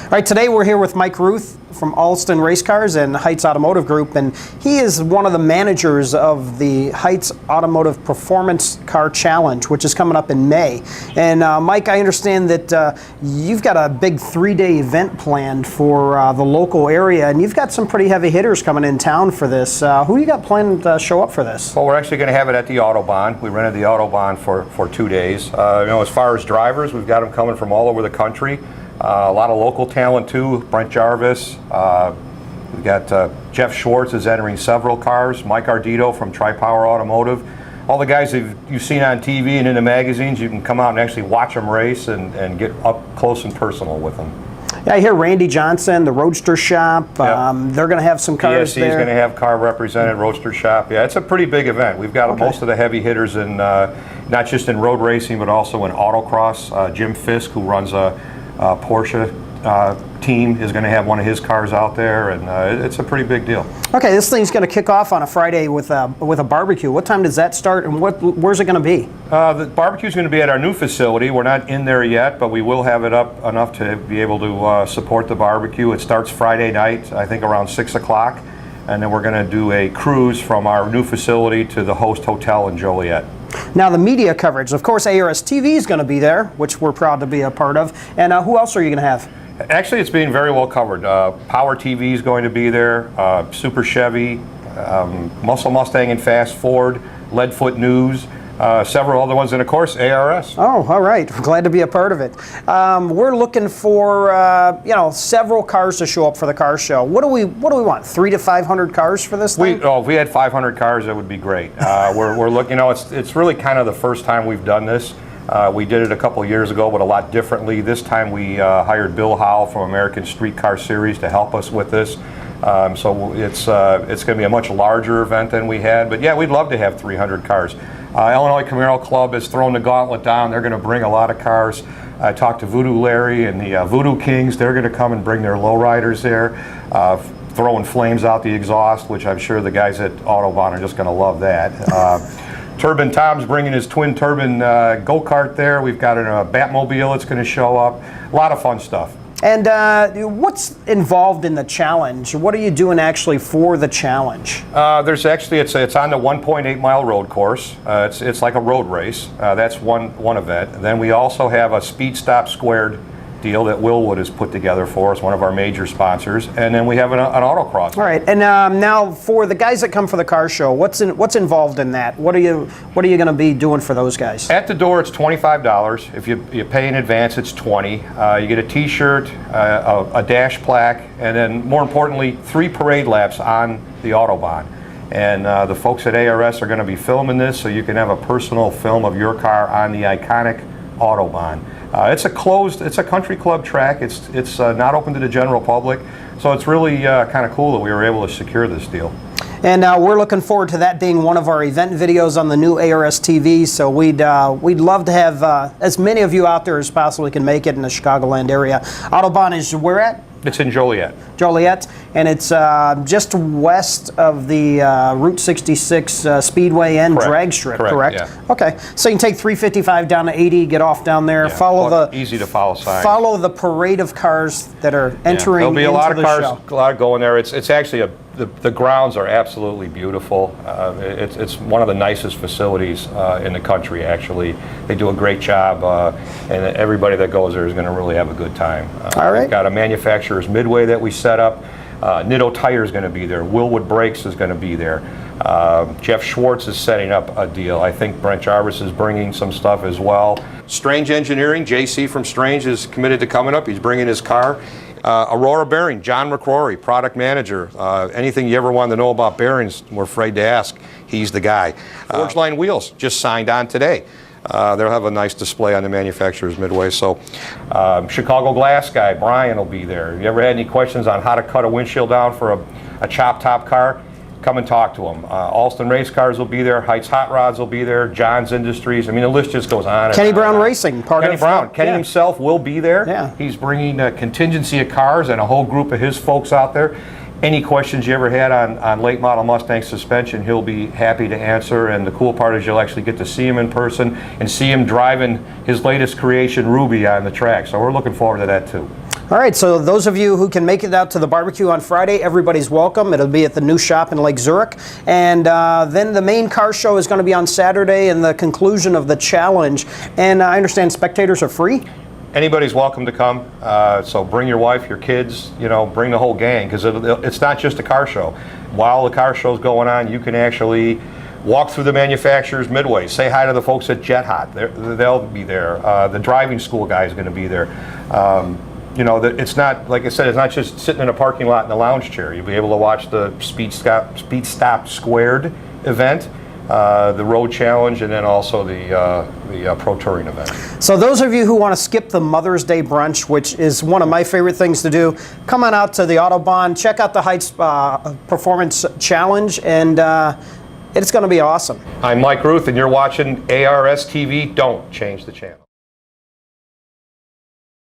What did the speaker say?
All right, today we're here with Mike Ruth from Alston Race Cars and Heidts Automotive Group, and he is one of the managers of the Heidts Automotive Performance Car Challenge, which is coming up in May. And Mike, I understand that you've got a big 3-day event planned for the local area, and you've got some pretty heavy hitters coming in town for this. Who you got planned to show up for this? Well, we're actually going to have it at the Autobahn. We rented the Autobahn for 2 days. As far as drivers, we've got them coming from all over the country. A lot of local talent too. Brent Jarvis. We've got Jeff Schwartz is entering several cars. Mike Ardito from Tri-Power Automotive. All the guys that you've seen on TV and in the magazines, you can come out and actually watch them race and get up close and personal with them. Yeah, I hear Randy Johnson, the Roadster Shop. Yep. They're going to have some cars there. DSC is going to have car represented, Roadster Shop. Yeah, it's a pretty big event. We've got most of the heavy hitters in, not just in road racing, but also in autocross. Jim Fisk, who runs a Porsche team, is going to have one of his cars out there, and it's a pretty big deal. Okay, this thing's going to kick off on a Friday with a barbecue. What time does that start, and where's it going to be? The barbecue is going to be at our new facility. We're not in there yet, but we will have it up enough to be able to support the barbecue. It starts Friday night, I think around 6 o'clock, and then we're going to do a cruise from our new facility to the host hotel in Joliet. Now, the media coverage, of course, ARS-TV is going to be there, which we're proud to be a part of. And who else are you going to have? Actually, it's being very well covered. Power TV is going to be there, Super Chevy, Muscle Mustang and Fast Ford, Leadfoot News, several other ones, and of course ARS. Oh, all right. We're glad to be a part of it. We're looking for several cars to show up for the car show. What do we want? 300 to 500 cars for this thing? If we had 500 cars, that would be great. We're looking. It's really kind of the first time we've done this. We did it a couple years ago, but a lot differently. This time we hired Bill Howell from American Streetcar Series to help us with this. So it's going to be a much larger event than we had. But yeah, we'd love to have 300 cars. Illinois Camaro Club has thrown the gauntlet down. They're going to bring a lot of cars. I talked to Voodoo Larry and the Voodoo Kings. They're going to come and bring their lowriders there, throwing flames out the exhaust, which I'm sure the guys at Autobahn are just going to love that. Turbine Tom's bringing his twin turbine go-kart there. We've got a Batmobile that's going to show up. A lot of fun stuff. And what's involved in the challenge? What are you doing actually for the challenge? There's actually, it's on the 1.8 mile road course. It's like a road race. That's one event. Then we also have a Speed Stop Squared deal that Willwood has put together for us, one of our major sponsors, and then we have an autocross. All right, and now for the guys that come for the car show, what's involved in that? What are you going to be doing for those guys? At the door, it's $25. If you pay in advance, it's $20. You get a T-shirt, a dash plaque, and then more importantly, 3 parade laps on the Autobahn. And the folks at ARS are going to be filming this, so you can have a personal film of your car on the iconic Autobahn. It's a country club track. It's not open to the general public, so it's really kind of cool that we were able to secure this deal. And we're looking forward to that being one of our event videos on the new ARS-TV. So we'd love to have as many of you out there as possibly can make it in the Chicagoland area. Autobahn is where at? It's in Joliet. Joliet, and it's just west of the Route 66 Speedway and drag strip, correct? Yeah. Okay, so you can take 355 down to 80, get off down there, easy to follow sign. Follow the parade of cars that are entering. There'll be a lot of cars, show. a lot going there. It's actually the grounds are absolutely beautiful. It's one of the nicest facilities in the country, actually. They do a great job, and everybody that goes there is going to really have a good time. All right. We've got a manufacturer's midway that we set up. Nitto Tire is going to be there. Willwood Brakes is going to be there. Jeff Schwartz is setting up a deal. I think Brent Jarvis is bringing some stuff as well. Strange Engineering, JC from Strange is committed to coming up. He's bringing his car. Aurora Bearing, John McCrory, product manager. Anything you ever want to know about bearings, we're afraid to ask, he's the guy. Forge Line Wheels just signed on today. They'll have a nice display on the manufacturer's midway. So Chicago Glass guy, Brian, will be there. If you ever had any questions on how to cut a windshield down for a chop top car, come and talk to them. Alston Race Cars will be there. Heidts Hot Rods will be there. John's Industries. I mean, the list just goes on. Kenny Brown Racing, Kenny Brown. Kenny himself will be there. Yeah. He's bringing a contingency of cars and a whole group of his folks out there. Any questions you ever had on late model Mustang suspension, he'll be happy to answer. And the cool part is you'll actually get to see him in person and see him driving his latest creation, Ruby, on the track. So we're looking forward to that too. All right, so those of you who can make it out to the barbecue on Friday, everybody's welcome. It'll be at the new shop in Lake Zurich. And then the main car show is going to be on Saturday and the conclusion of the challenge. And I understand spectators are free? Anybody's welcome to come. So bring your wife, your kids, bring the whole gang, because it's not just a car show. While the car show's going on, you can actually walk through the manufacturer's midway. Say hi to the folks at Jet Hot. They'll be there. The driving school guy is going to be there. It's not, like I said, it's not just sitting in a parking lot in a lounge chair. You'll be able to watch the Speed Stop Squared event, the Road Challenge, and then also the Pro Touring event. So those of you who want to skip the Mother's Day brunch, which is one of my favorite things to do, come on out to the Autobahn, check out the Heidts Performance Challenge, and it's going to be awesome. I'm Mike Ruth, and you're watching ARS-TV. Don't change the channel.